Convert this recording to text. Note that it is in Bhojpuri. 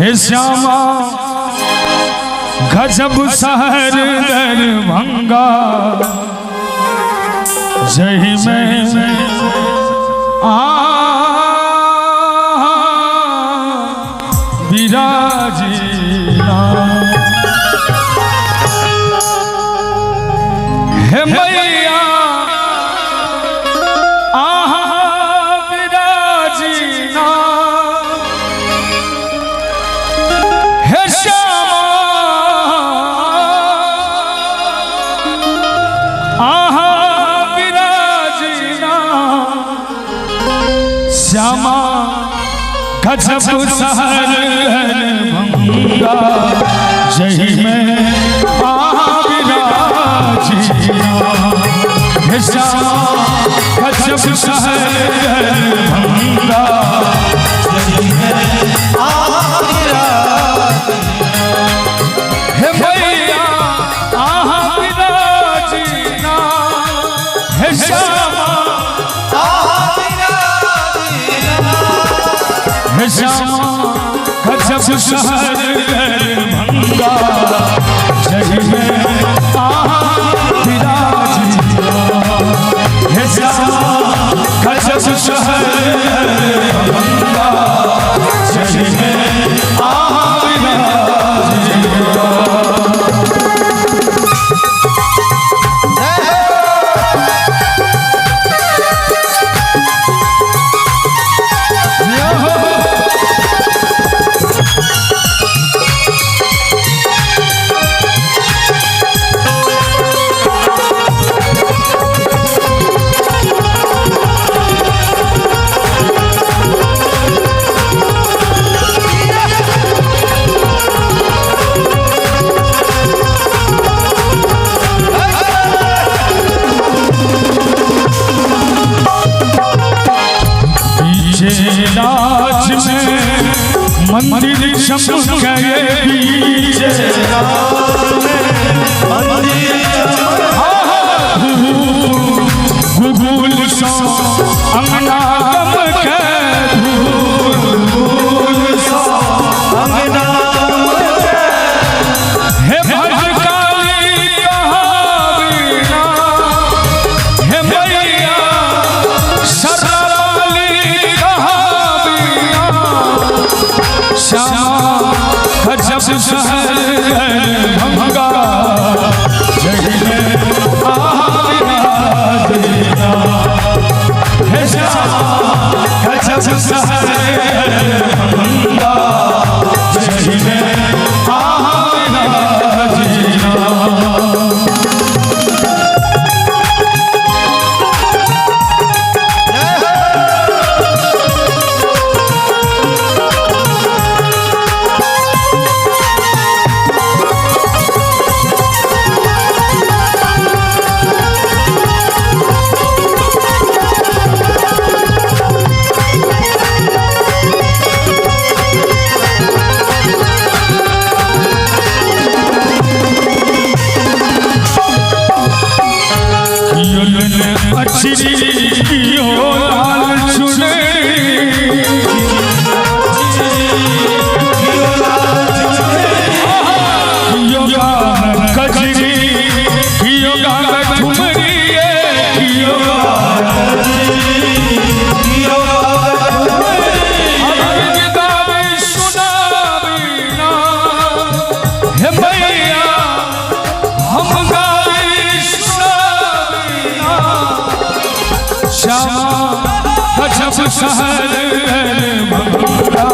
हे श्यामा गजब शहर दरभंगा जही में विराजीना हे मैया विराजीना हे श्यामा विराजीना श्यामा गजब शहर दरभंगा जही में विराजीना हे श्यामा गजब शहर दरभंगा जही में हे मैया विराजीना हे श्यामा हे श्यामा गजब शहर दरभंगा जही में विराजीना हे श्यामा गजब शहर दरभंगा जही में राज में मंदिर चमक गए पीछे गुगुल सो अंगना गम के हे भद्रकाली कहावीना हे मैया श्यामा गजब शहर दरभंगा जही में विराजीना हे श्यामा गजब शहर दरभंगा जही में विराजीना लाल चुने कजरी ठुमरी सुनावीना हे मैया हम श्यामा गजब शहर दरभंगा